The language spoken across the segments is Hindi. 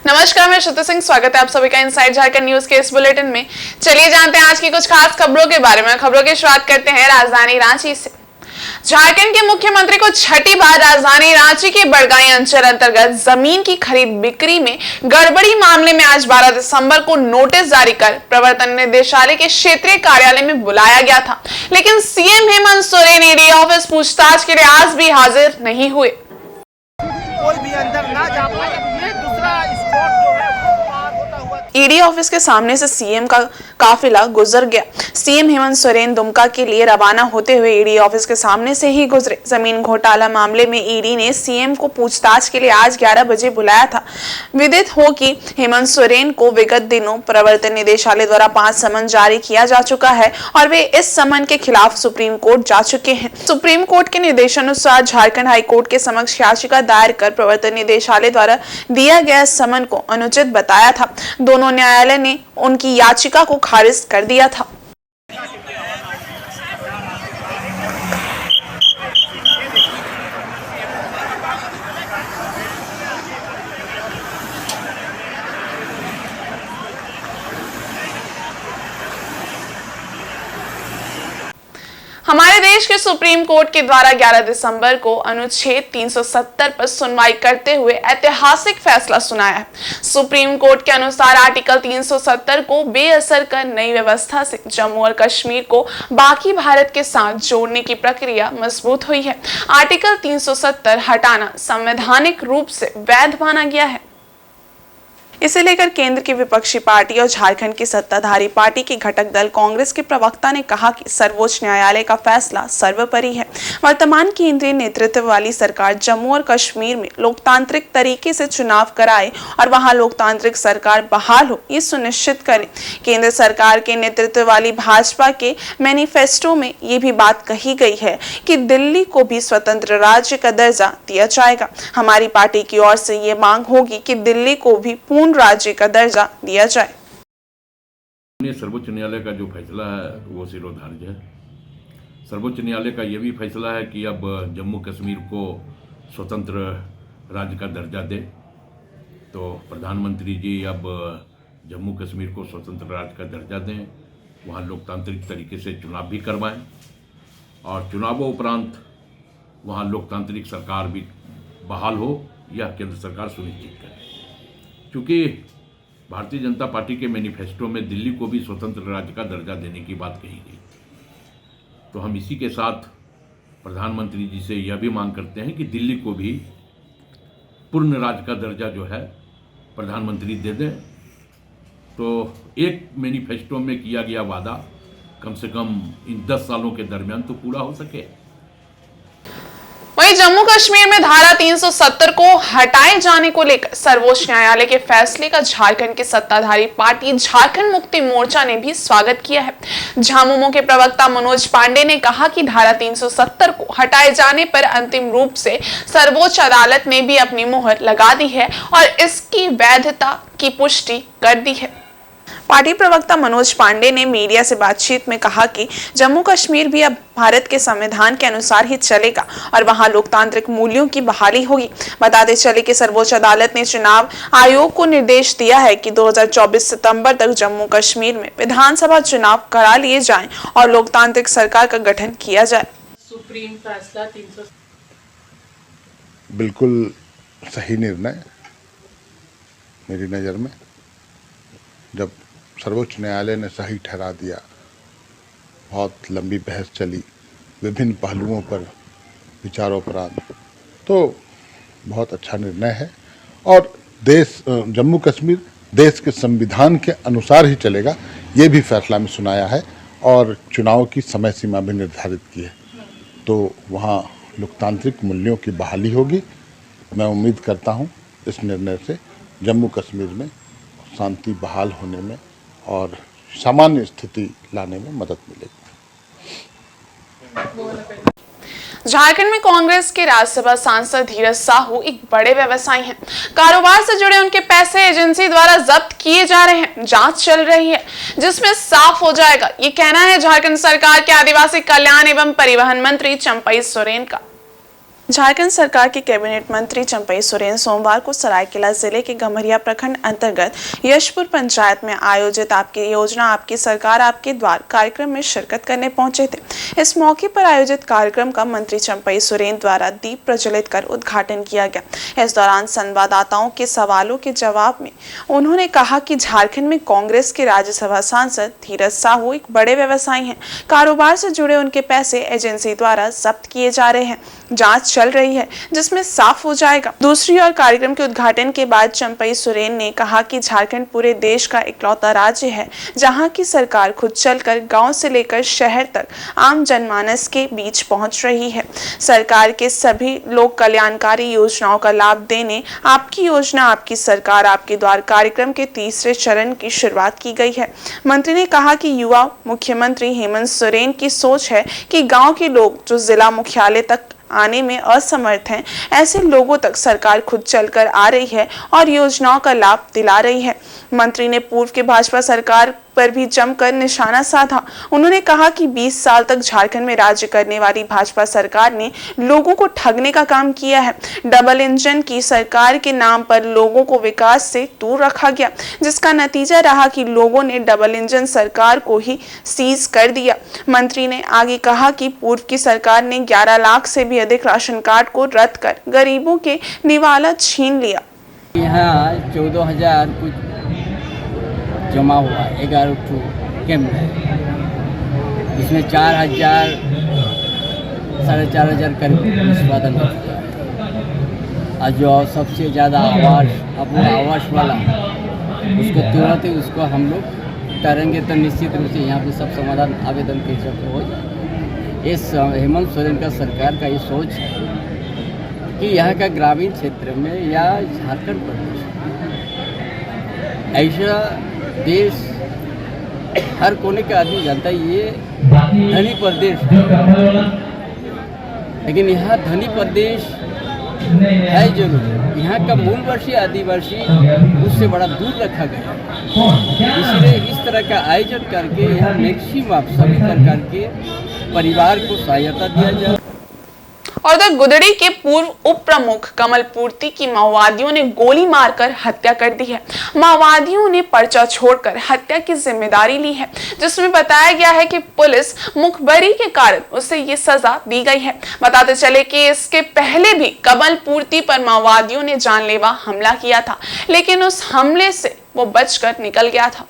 नमस्कार, मैं श्रुति सिंह। स्वागत है आप सभी का इनसाइड झारखंड न्यूज के इस बुलेटिन में। चलिए जानते हैं आज की कुछ खास खबरों के बारे में। खबरों की शुरुआत करते हैं राजधानी रांची से। झारखंड के मुख्यमंत्री को छठी बार राजधानी रांची के बड़गाई अंचल अंतर्गत जमीन की खरीद बिक्री में गड़बड़ी मामले में आज 12 दिसंबर को नोटिस जारी कर प्रवर्तन निदेशालय के क्षेत्रीय कार्यालय में बुलाया गया था, लेकिन CM Hemant Soren ED office पूछताछ के लिए आज भी हाजिर नहीं हुए। कोई भी अंदर ना जा पाए। ये दूसरा स्पॉट जो है वो पार होता हुआ ईडी ऑफिस के सामने से सीएम का काफिला गुजर गया। सीएम हेमंत सोरेन दुमका के लिए रवाना होते हुए ईडी ऑफिस के सामने से ही गुजरे। जमीन घोटाला मामले में ईडी ने सीएम को पूछताछ के लिए आज 11 बजे बुलाया था। विदित हो कि हेमंत सोरेन को विगत दिनों प्रवर्तन निदेशालय द्वारा 5 समन जारी किया जा चुका है और वे इस समन के खिलाफ सुप्रीम कोर्ट जा चुके हैं। सुप्रीम कोर्ट के निर्देशानुसार झारखंड हाई कोर्ट के समक्ष याचिका दायर कर प्रवर्तन निदेशालय द्वारा दिया गया समन को अनुचित बताया था। दोनों न्यायालय ने उनकी याचिका को खारिज कर दिया था। हमारे देश के सुप्रीम कोर्ट के द्वारा 11 दिसंबर को अनुच्छेद 370 पर सुनवाई करते हुए ऐतिहासिक फैसला सुनाया है। सुप्रीम कोर्ट के अनुसार आर्टिकल 370 को बेअसर कर नई व्यवस्था से जम्मू और कश्मीर को बाकी भारत के साथ जोड़ने की प्रक्रिया मजबूत हुई है। आर्टिकल 370 हटाना संवैधानिक रूप से वैध माना गया है। इसे लेकर केंद्र की विपक्षी पार्टी और झारखंड की सत्ताधारी पार्टी के घटक दल कांग्रेस के प्रवक्ता ने कहा कि सर्वोच्च न्यायालय का फैसला सर्वोपरि है। वर्तमान केंद्रीय नेतृत्व वाली सरकार जम्मू और कश्मीर में लोकतांत्रिक तरीके से चुनाव कराए और वहां लोकतांत्रिक सरकार बहाल हो, ये सुनिश्चित करे। केंद्र सरकार के नेतृत्व वाली भाजपा के मैनिफेस्टो में ये भी बात कही गई है कि दिल्ली को भी स्वतंत्र राज्य का दर्जा दिया जाएगा। हमारी पार्टी की ओर से ये मांग होगी कि दिल्ली को भी राज्य का दर्जा दिया जाए। सर्वोच्च न्यायालय का जो फैसला है वो शिरोधार्य है। सर्वोच्च न्यायालय का यह भी फैसला है कि अब जम्मू कश्मीर को स्वतंत्र राज्य का दर्जा दे। तो प्रधानमंत्री जी अब जम्मू कश्मीर को स्वतंत्र राज्य का दर्जा दें, वहाँ लोकतांत्रिक तरीके से चुनाव भी करवाएं और चुनावों उपरांत वहाँ लोकतांत्रिक सरकार भी बहाल हो, यह केंद्र सरकार सुनिश्चित करे। क्योंकि भारतीय जनता पार्टी के मैनिफेस्टो में दिल्ली को भी स्वतंत्र राज्य का दर्जा देने की बात कही गई, तो हम इसी के साथ प्रधानमंत्री जी से यह भी मांग करते हैं कि दिल्ली को भी पूर्ण राज्य का दर्जा जो है प्रधानमंत्री दे दें। तो एक मैनिफेस्टो में किया गया वादा कम से कम इन 10 सालों के दरमियान तो पूरा हो सके। वहीं जम्मू कश्मीर में धारा 370 को हटाए जाने को लेकर सर्वोच्च न्यायालय के फैसले का झारखंड की सत्ताधारी पार्टी झारखंड मुक्ति मोर्चा ने भी स्वागत किया है। झामुमो के प्रवक्ता मनोज पांडे ने कहा कि धारा 370 को हटाए जाने पर अंतिम रूप से सर्वोच्च अदालत ने भी अपनी मुहर लगा दी है और इसकी वैधता की पुष्टि कर दी है। पार्टी प्रवक्ता मनोज पांडे ने मीडिया से बातचीत में कहा कि जम्मू कश्मीर भी अब भारत के संविधान के अनुसार ही चलेगा और वहां लोकतांत्रिक मूल्यों की बहाली होगी। बताते चले कि सर्वोच्च अदालत ने चुनाव आयोग को निर्देश दिया है कि 2024 सितंबर तक जम्मू कश्मीर में विधानसभा चुनाव करा लिए जाएं और लोकतांत्रिक सरकार का गठन किया जाए। सुप्रीम फैसला बिल्कुल सही निर्णय मेरी नज़र में। जब सर्वोच्च न्यायालय ने सही ठहरा दिया, बहुत लंबी बहस चली विभिन्न पहलुओं पर विचारोपरांत, तो बहुत अच्छा निर्णय है और जम्मू कश्मीर देश के संविधान के अनुसार ही चलेगा, ये भी फैसला में सुनाया है और चुनाव की समय सीमा भी निर्धारित की है। तो वहाँ लोकतांत्रिक मूल्यों की बहाली होगी। मैं उम्मीद करता हूँ इस निर्णय से जम्मू कश्मीर में शांति बहाल होने में और सामान्य स्थिति लाने में मदद मिलेगी। झारखंड में कांग्रेस के राज्यसभा सांसद धीरज साहू एक बड़े व्यवसायी हैं। कारोबार से जुड़े उनके पैसे एजेंसी द्वारा जब्त किए जा रहे हैं। जांच चल रही है जिसमें साफ हो जाएगा, ये कहना है झारखंड सरकार के आदिवासी कल्याण एवं परिवहन मंत्री चंपई सोरेन का। झारखंड सरकार के कैबिनेट मंत्री चंपई सोरेन सोमवार को सरायकेला जिले के गम्हरिया प्रखंड अंतर्गत यशपुर पंचायत में आयोजित आपकी योजना आपकी सरकार आपके द्वार कार्यक्रम में शिरकत करने पहुंचे थे। इस मौके पर आयोजित कार्यक्रम का मंत्री चंपई सोरेन द्वारा दीप प्रज्वलित कर उद्घाटन किया गया। इस दौरान संवाददाताओं के सवालों के जवाब में उन्होंने कहा कि झारखंड में कांग्रेस के राज्यसभा सांसद धीरज साहू एक बड़े व्यवसायी हैं। कारोबार से जुड़े उनके पैसे एजेंसी द्वारा जब्त किए जा रहे हैं। जांच चल रही है जिसमें साफ हो जाएगा। दूसरी ओर कार्यक्रम के उद्घाटन के बाद चंपई सोरेन ने कहा कि झारखंड पूरे देश का इकलौता राज्य है जहां की सरकार खुद चलकर गांव से लेकर शहर तक आम जनमानस के बीच पहुंच रही है। सरकार के सभी लोक कल्याणकारी योजनाओं का लाभ देने आपकी योजना आपकी सरकार आपके द्वार कार्यक्रम के तीसरे चरण की शुरुआत की गई है। मंत्री ने कहा कि युवा मुख्यमंत्री हेमंत सोरेन की सोच है कि गाँव के लोग जो जिला मुख्यालय तक आने में असमर्थ हैं, ऐसे लोगों तक सरकार खुद चलकर आ रही है और योजनाओं का लाभ दिला रही है। मंत्री ने पूर्व के भाजपा सरकार पर भी जमकर निशाना साधा। उन्होंने कहा कि 20 साल तक झारखंड में राज्य करने वाली भाजपा सरकार ने लोगों को ठगने का काम किया है। डबल इंजन की सरकार के नाम पर लोगों को विकास से दूर रखा गया, जिसका नतीजा रहा कि लोगों ने डबल इंजन सरकार को ही सीज कर दिया। मंत्री ने आगे कहा कि पूर्व की सरकार ने 11 लाख से भी अधिक राशन कार्ड को रद्द कर गरीबों के निवाला छीन लिया। यहाँ 14,000 कुछ जमा हुआ 11 कैंप है। इसमें 4,000 साढ़े 4,000 करीब निष्पादन हो चुका है। और जो सबसे ज़्यादा आवास वाला उसको तुरंत ही उसको हम लोग करेंगे तो निश्चित रूप से यहाँ पे सब समाधान आवेदन के हिसाब हो जाए। इस हेमंत सोरेन का सरकार का ये सोच है कि यहाँ का ग्रामीण क्षेत्र में या झारखंड प्रदेश ऐसा देश हर कोने का आदमी जानता है ये धनी प्रदेश है, लेकिन यहाँ धनी प्रदेश है जरूर। यहाँ का मूलवासी आदिवासी उससे बड़ा दूर रखा गया, इसलिए इस तरह का आयोजन करके यहाँ मैक्सिमम सभी प्रकार के परिवार को सहायता दिया जाए। और उधर गुदड़ी के पूर्व उप प्रमुख कमल पूर्ति की माओवादियों ने गोली मारकर हत्या कर दी है। माओवादियों ने पर्चा छोड़कर हत्या की जिम्मेदारी ली है, जिसमें बताया गया है कि पुलिस मुखबरी के कारण उसे ये सजा दी गई है। बताते चले कि इसके पहले भी कमल पूर्ति पर माओवादियों ने जानलेवा हमला किया था, लेकिन उस हमले से वो बचकर निकल गया था।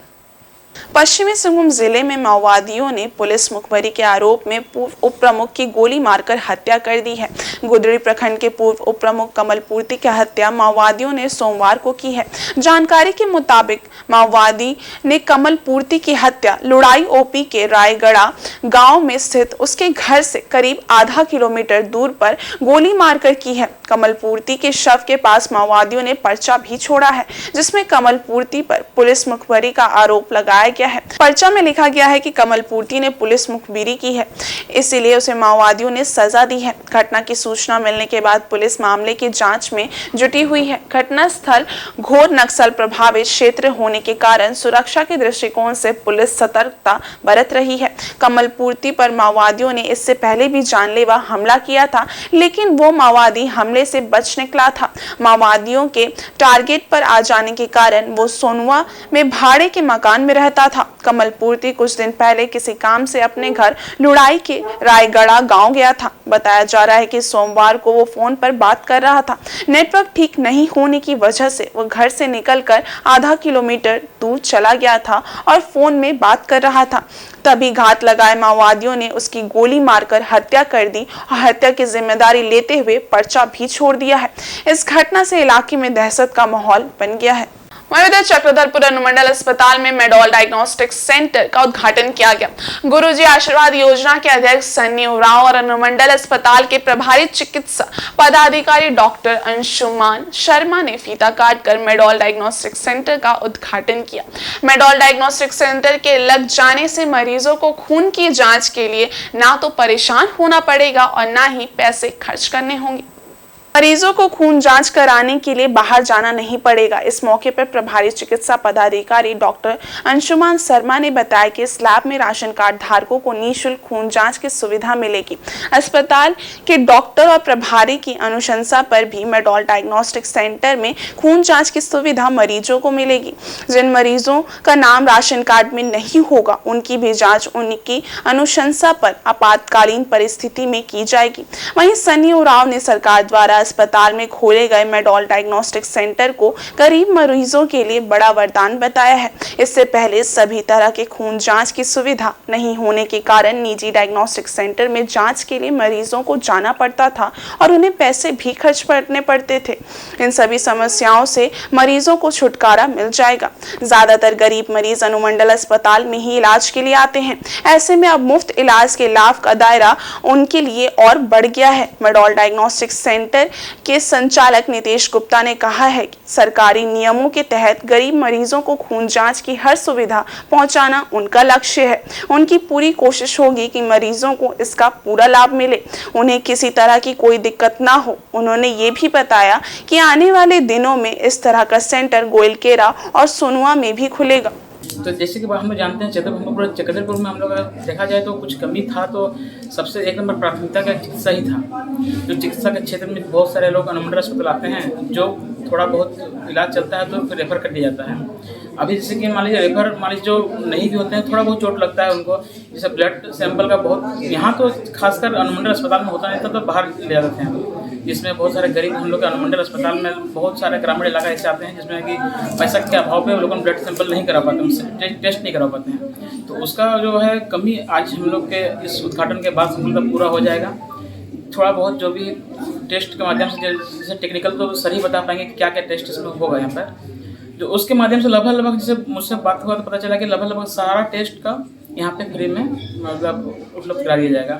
पश्चिमी सिंहभूम जिले में माओवादियों ने पुलिस मुखबरी के आरोप में पूर्व उप प्रमुख की गोली मारकर हत्या कर दी है। गुदड़ी प्रखंड के पूर्व उप प्रमुख कमल पूर्ति की हत्या माओवादियों ने सोमवार को की है। जानकारी के मुताबिक माओवादी ने कमल पूर्ति की हत्या लुड़ाई ओपी के रायगढ़ा गांव में स्थित उसके घर से करीब आधा किलोमीटर दूर पर गोली मारकर की है। कमल पूर्ति के शव के पास माओवादियों ने पर्चा भी छोड़ा है, जिसमें कमल पूर्ति पर पुलिस मुखबरी का आरोप लगाया गया है। पर्चा में लिखा गया है कि कमल पूर्ति ने पुलिस मुखबिरी की है, इसीलिए उसे माओवादियों ने सजा दी है। घटना की सूचना मिलने के बाद पुलिस मामले की जांच में जुटी हुई है। घटना स्थल घोर नक्सल प्रभावित क्षेत्र होने के कारण सुरक्षा के दृष्टिकोण से पुलिस सतर्कता बरत रही है। कमल पूर्ति पर माओवादियों ने इससे पहले भी जानलेवा हमला किया था, लेकिन वो माओवादी हमले से बच निकला था। माओवादियों के टारगेट पर आ जाने के कारण वो सोनुआ में भाड़े के मकान में रहता था। कमल पूर्ति कुछ दिन पहले किसी काम से अपने घर लुड़ाई के रायगढ़ा गांव गया था। बताया जा रहा है कि सोमवार को वो फोन पर बात कर रहा था। नेटवर्क ठीक नहीं होने की वजह से वो घर से निकलकर आधा किलोमीटर दूर चला गया था और फोन में बात कर रहा था। तभी घात लगाए माओवादियों ने उसकी गोली मारकर हत्या कर दी और हत्या की जिम्मेदारी लेते हुए पर्चा भी छोड़ दिया है। इस घटना से इलाके में दहशत का माहौल बन गया है। वहीं चक्रधरपुर अनुमंडल अस्पताल में मेडॉल डायग्नोस्टिक सेंटर का उद्घाटन किया गया। गुरुजी आशीर्वाद योजना के अध्यक्ष सन्नी उरांव और अनुमंडल अस्पताल के प्रभारी चिकित्सा पदाधिकारी डॉक्टर अंशुमान शर्मा ने फीता काटकर मेडॉल डायग्नोस्टिक सेंटर का उद्घाटन किया। मेडॉल डायग्नोस्टिक सेंटर के लग जाने से मरीजों को खून की जाँच के लिए ना तो परेशान होना पड़ेगा और ना ही पैसे खर्च करने होंगे। मरीजों को खून जांच कराने के लिए बाहर जाना नहीं पड़ेगा। इस मौके पर प्रभारी चिकित्सा पदाधिकारी डॉक्टर अंशुमान शर्मा ने बताया कि इस लैब में राशन कार्ड धारकों को निःशुल्क खून जांच की सुविधा मिलेगी। अस्पताल के डॉक्टर और प्रभारी की अनुशंसा पर भी मेडॉल डायग्नोस्टिक सेंटर में खून जांच की सुविधा मरीजों को मिलेगी। जिन मरीजों का नाम राशन कार्ड में नहीं होगा उनकी भी जाँच उनकी अनुशंसा पर आपातकालीन परिस्थिति में की जाएगी। वहीं सनी उरांव ने सरकार द्वारा अस्पताल में खोले गए मेडॉल डायग्नोस्टिक सेंटर को गरीब मरीजों के लिए बड़ा वरदान बताया है। इससे पहले सभी तरह के खून जांच की सुविधा नहीं होने के कारण निजी डायग्नोस्टिक सेंटर में जांच के लिए मरीजों को जाना पड़ता था और उन्हें पैसे भी खर्च करने पड़ते थे। इन सभी समस्याओं से मरीजों को छुटकारा मिल जाएगा। ज्यादातर गरीब मरीज अनुमंडल अस्पताल में ही इलाज के लिए आते हैं। ऐसे में अब मुफ्त इलाज के लाभ का दायरा उनके लिए और बढ़ गया है। मेडॉल डायग्नोस्टिक सेंटर के संचालक नितेश गुप्ता ने कहा है कि सरकारी नियमों के तहत गरीब मरीजों को खून जांच की हर सुविधा पहुंचाना उनका लक्ष्य है। उनकी पूरी कोशिश होगी कि मरीजों को इसका पूरा लाभ मिले, उन्हें किसी तरह की कोई दिक्कत ना हो। उन्होंने ये भी बताया कि आने वाले दिनों में इस तरह का सेंटर गोइलकेरा और सोनुआ में भी खुलेगा। तो जैसे कि हम लोग जानते हैं चक्रधरपुर में हम लोग देखा जाए तो कुछ कमी था, तो सबसे एक नंबर प्राथमिकता का चिकित्सा ही था। जो चिकित्सा के क्षेत्र में बहुत सारे लोग अनुमंडल अस्पताल आते हैं, जो थोड़ा बहुत इलाज चलता है तो फिर रेफर कर दिया जाता है। अभी जैसे कि मान लीजिए जो नहीं भी होते हैं, थोड़ा बहुत चोट लगता है उनको, जैसे ब्लड सैंपल का बहुत यहाँ तो खासकर अनुमंडल अस्पताल में होता नहीं था, तो बाहर ले जाते हैं। जिसमें बहुत सारे गरीब हम लोग के अनुमंडल अस्पताल में बहुत सारे ग्रामीण इलाका ऐसे आते हैं जिसमें कि पैसा के अभाव पे वो लोग ब्लड सैंपल नहीं करा पाते, उनसे टेस्ट नहीं करा पाते हैं। तो उसका जो है कमी आज हम लोग के इस उद्घाटन के बाद सफलता पूरा हो जाएगा। थोड़ा बहुत जो भी टेस्ट के माध्यम से, जैसे टेक्निकल तो सर ही बता पाएंगे कि क्या क्या टेस्ट इसमें होगा यहाँ पर, जो उसके माध्यम से लगभग जैसे मुझसे बात हुआ तो पता चला कि लगभग सारा टेस्ट का यहाँ पे फ्री में मतलब उपलब्ध करा दिया जाएगा।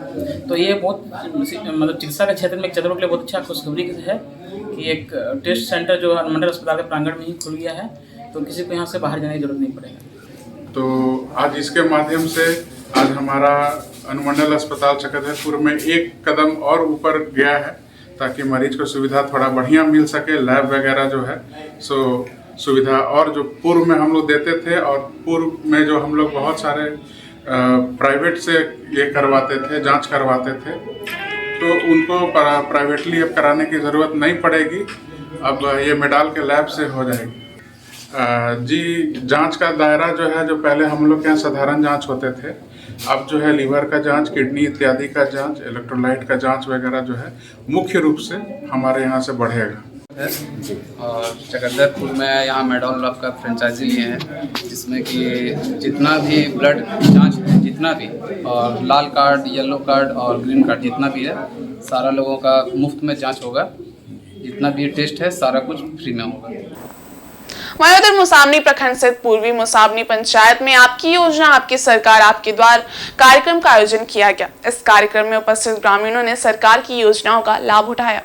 तो ये बहुत मतलब चिकित्सा के क्षेत्र में चंद्रपुर के लिए बहुत अच्छा खुशखबरी है कि एक टेस्ट सेंटर जो अनुमंडल अस्पताल के प्रांगण में ही खुल गया है, तो किसी को यहाँ से बाहर जाने की जरूरत नहीं पड़ेगा। तो आज इसके माध्यम से आज हमारा अनुमंडल अस्पताल चक्रधरपुर में एक कदम और ऊपर गया है, ताकि मरीज को सुविधा थोड़ा बढ़िया मिल सके। लैब वगैरह जो है सो सुविधा, और जो पूर्व में हम लोग देते थे और पूर्व में जो हम लोग बहुत सारे प्राइवेट से ये करवाते थे, जांच करवाते थे, तो उनको प्राइवेटली अब कराने की ज़रूरत नहीं पड़ेगी। अब ये मेडॉल के लैब से हो जाएगी। जी, जांच का दायरा जो है, जो पहले हम लोग के यहाँ साधारण जांच होते थे, अब जो है लीवर का जांच, किडनी इत्यादि का जांच, इलेक्ट्रोलाइट का जांच वगैरह जो है मुख्य रूप से हमारे यहाँ से बढ़ेगा। और चक्रधरपुर में यहाँ मेडॉल लैब का फ्रेंचाइजी लिए हैं, जिसमें कि जितना भी ब्लड जांच जितना भी, और लाल कार्ड, येलो कार्ड और ग्रीन कार्ड जितना भी है, सारा लोगों का मुफ्त में जांच होगा। जितना भी टेस्ट है सारा कुछ फ्री में होगा। वहीं उधर मुसाबनी प्रखंड स्थित पूर्वी मुसाबनी पंचायत में आपकी योजना आपकी सरकार आपके द्वार कार्यक्रम का आयोजन किया गया। इस कार्यक्रम में उपस्थित ग्रामीणों ने सरकार की योजनाओं का लाभ उठाया।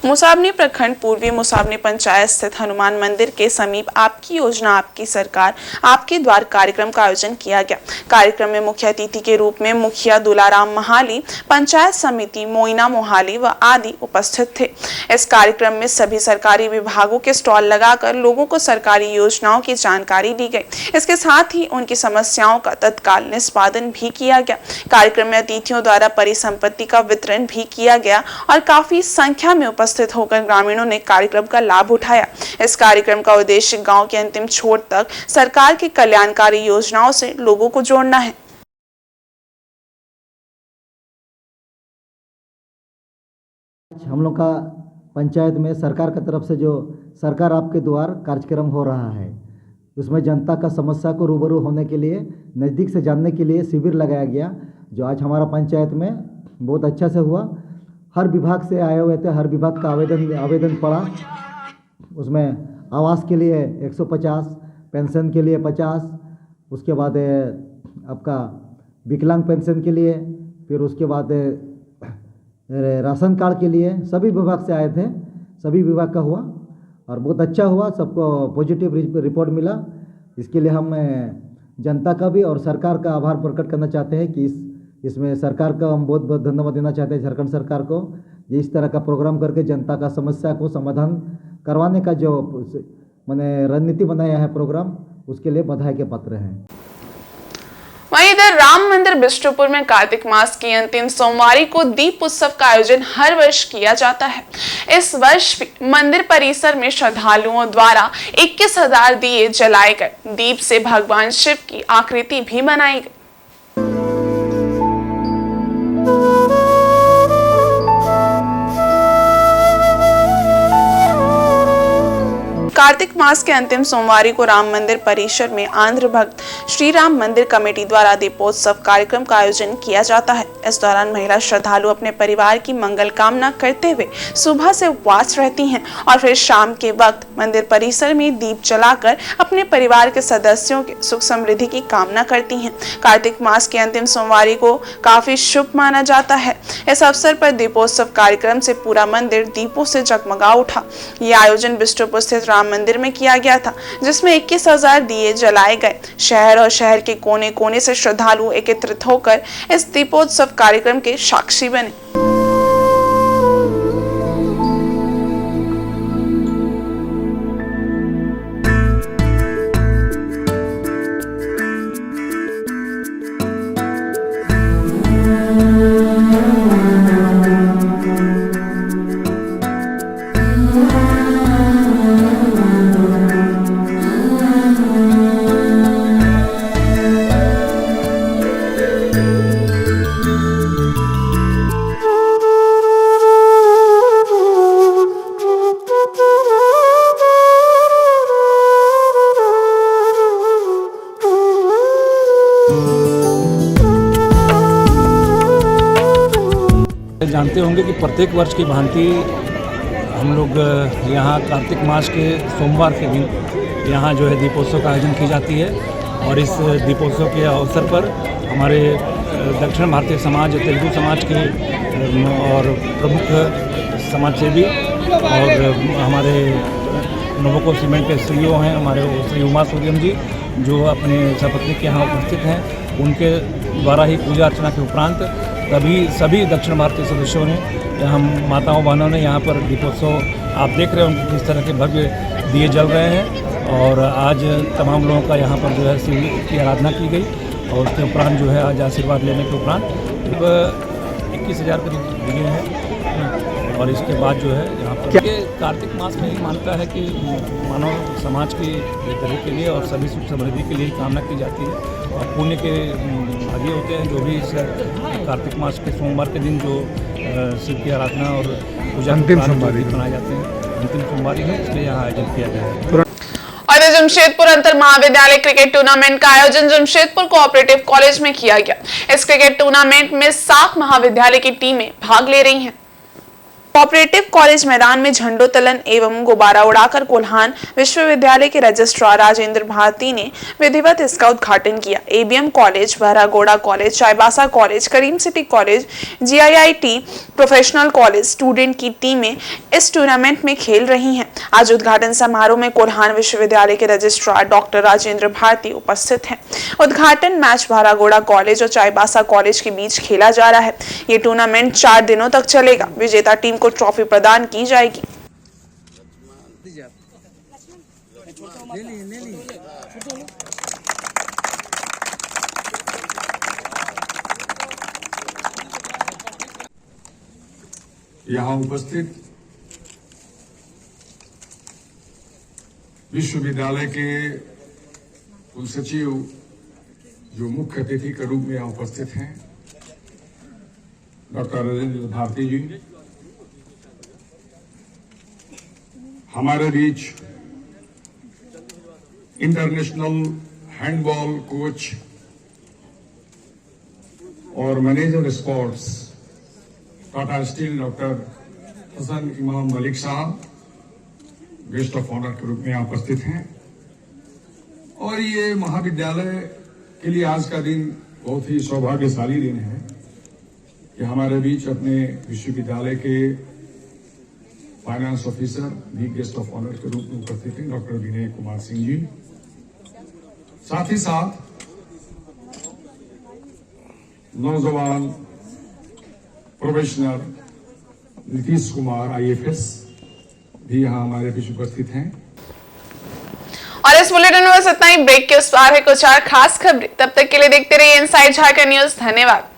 मुसाबनी प्रखंड पूर्वी मुसाबनी पंचायत स्थित हनुमान मंदिर के समीप आपकी योजना आपकी सरकार आपके द्वार कार्यक्रम का आयोजन किया गया। कार्यक्रम में मुख्य अतिथि के रूप में मुखिया दुलाराम महाली, पंचायत समिति मोइना मोहाली व आदि उपस्थित थे। इस कार्यक्रम में सभी सरकारी विभागों के स्टॉल लगाकर लोगों को सरकारी योजनाओं की जानकारी दी गई। इसके साथ ही उनकी समस्याओं का तत्काल निष्पादन भी किया गया। कार्यक्रम में अतिथियों द्वारा परिसंपत्ति का वितरण भी किया गया और काफी संख्या में उपस्थित होकर ग्रामीणों ने कार्यक्रम का लाभ उठाया। इस कार्यक्रम का उद्देश्य गांव के अंतिम छोर तक सरकार की कल्याणकारी योजनाओं से लोगों को जोड़ना है। हम लोग का पंचायत में सरकार की तरफ से जो सरकार आपके द्वार कार्यक्रम हो रहा है, उसमें जनता का समस्या को रूबरू होने के लिए, नज़दीक से जानने के लिए शिविर लगाया गया, जो आज हमारा पंचायत में बहुत अच्छा से हुआ। हर विभाग से आए हुए थे, हर विभाग का आवेदन पड़ा। उसमें आवास के लिए 150, पेंशन के लिए 50, उसके बाद आपका विकलांग पेंशन के लिए, फिर उसके बाद राशन कार्ड के लिए सभी विभाग से आए थे। सभी विभाग का हुआ और बहुत अच्छा हुआ, सबको पॉजिटिव रिपोर्ट मिला। इसके लिए हम जनता का भी और सरकार का आभार प्रकट करना चाहते हैं कि इसमें सरकार का हम बहुत बहुत धन्यवाद देना चाहते हैं, झारखंड सरकार को, ये इस तरह का प्रोग्राम करके जनता का समस्या को समाधान करवाने का जो मैंने रणनीति बनाया है प्रोग्राम, उसके लिए बधाई के पात्र हैं। वहीं इधर राम मंदिर बिष्टुपुर में कार्तिक मास की अंतिम सोमवारी को दीप उत्सव का आयोजन हर वर्ष किया जाता है। इस वर्ष भी मंदिर परिसर में श्रद्धालुओं द्वारा 21,000 दिए जलाए गए। दीप से भगवान शिव की आकृति भी बनाई गई। कार्तिक मास के अंतिम सोमवारी को राम मंदिर परिसर में आंध्र भक्त श्री राम मंदिर कमेटी द्वारा दीपोत्सव कार्यक्रम का आयोजन किया जाता है। इस दौरान महिला श्रद्धालु अपने परिवार की मंगल कामना करते हुए सुबह से उपवास रहती हैं और फिर शाम के वक्त मंदिर परिसर में दीप जलाकर अपने परिवार के सदस्यों के सुख समृद्धि की कामना करती हैं। कार्तिक मास के अंतिम सोमवारी को काफी शुभ माना जाता है। इस अवसर पर दीपोत्सव कार्यक्रम से पूरा मंदिर दीपों से जगमगा उठा। ये आयोजन बिष्टुपुर स्थित राम मंदिर में किया गया था, जिसमें 21,000 दिए जलाए गए। शहर और शहर के कोने कोने से श्रद्धालु एकत्रित होकर इस दीपोत्सव कार्यक्रम के साक्षी बने। जानते होंगे कि प्रत्येक वर्ष की भांति हम लोग यहाँ कार्तिक मास के सोमवार के दिन यहाँ जो है दीपोत्सव का आयोजन की जाती है। और इस दीपोत्सव के अवसर पर हमारे दक्षिण भारतीय समाज, तेलुगु समाज के और प्रमुख समाजसेवी और हमारे नोवोको सीमेंट के सीईओ हैं हमारे श्री उमा सूर्यम जी, जो अपने सपत्नी के यहाँ उपस्थित हैं। उनके द्वारा ही पूजा अर्चना के उपरांत तभी सभी दक्षिण भारतीय सदस्यों ने, हम माताओं बहनों ने यहाँ पर दीपोत्सव आप देख रहे हैं किस तरह के भव्य दिए जल रहे हैं। और आज तमाम लोगों का यहाँ पर जो है शिव की आराधना की गई और उसके उपरांत जो है आज आशीर्वाद लेने के उपरांत 21,000 करीब दिए हैं। और इसके बाद जो है यहाँ पर कार्तिक मास में ही मानता है कि मानव समाज की बेहतरी के लिए और सभी सुख समृद्धि के लिए कामना की जाती है। और पुण्य के भागी होते हैं जो भी इस कार्तिक मास के सोमवार के दिन जो शिव की आराधना और पूजा अंतिम सोमवारी मनाए जाते हैं, अंतिम सोमवारी है, इसलिए यहाँ आयोजन किया गया है। और जमशेदपुर अंतर महाविद्यालय क्रिकेट टूर्नामेंट का आयोजन जमशेदपुर कोऑपरेटिव कॉलेज में किया गया। इस क्रिकेट टूर्नामेंट में 7 महाविद्यालय की टीमें भाग ले रही हैं। कोऑपरेटिव कॉलेज मैदान में झंडोत्तोलन एवं गुब्बारा उड़ाकर कोल्हान विश्वविद्यालय के रजिस्ट्रार राजेंद्र भारती ने विधिवत इसका उद्घाटन किया। ABM college, Baharagora college, Chaibasa college, Karim city college, GIIT professional college student की टीमें इस टूर्नामेंट में खेल रही हैं। आज उद्घाटन समारोह में कोल्हान विश्वविद्यालय के रजिस्ट्रार डॉक्टर राजेंद्र भारती उपस्थित हैं। उद्घाटन मैच बहरागोड़ा कॉलेज और चाईबासा कॉलेज के बीच खेला जा रहा है। ये टूर्नामेंट 4 दिनों तक चलेगा। विजेता टीम को ट्रॉफी प्रदान की जाएगी। यहाँ उपस्थित विश्वविद्यालय के कुलसचिव जो मुख्य अतिथि के रूप में यहाँ उपस्थित हैं, डॉक्टर राजेंद्र भारती जी, हमारे बीच इंटरनेशनल हैंडबॉल कोच और manager sports Tata steel doctor Hasan Imam Malik साहब गेस्ट ऑफ ऑनर के रूप में यहाँ उपस्थित हैं। और ये महाविद्यालय के लिए आज का दिन बहुत ही सौभाग्यशाली दिन है कि हमारे बीच अपने विश्वविद्यालय के फाइनेंस ऑफिसर भी गेस्ट ऑफ ऑनर के रूप में उपस्थित हैं डॉक्टर विनय कुमार सिंह जी। साथ ही साथ नौजवान प्रोफेशनल नीतीश कुमार IAS भी यहाँ हमारे बीच उपस्थित हैं। और इस बुलेटिन में बस इतना ही। ब्रेक के उस पार है कुछ और खास खबरें। तब तक के लिए देखते रहिए इनसाइड झारखंड न्यूज। धन्यवाद।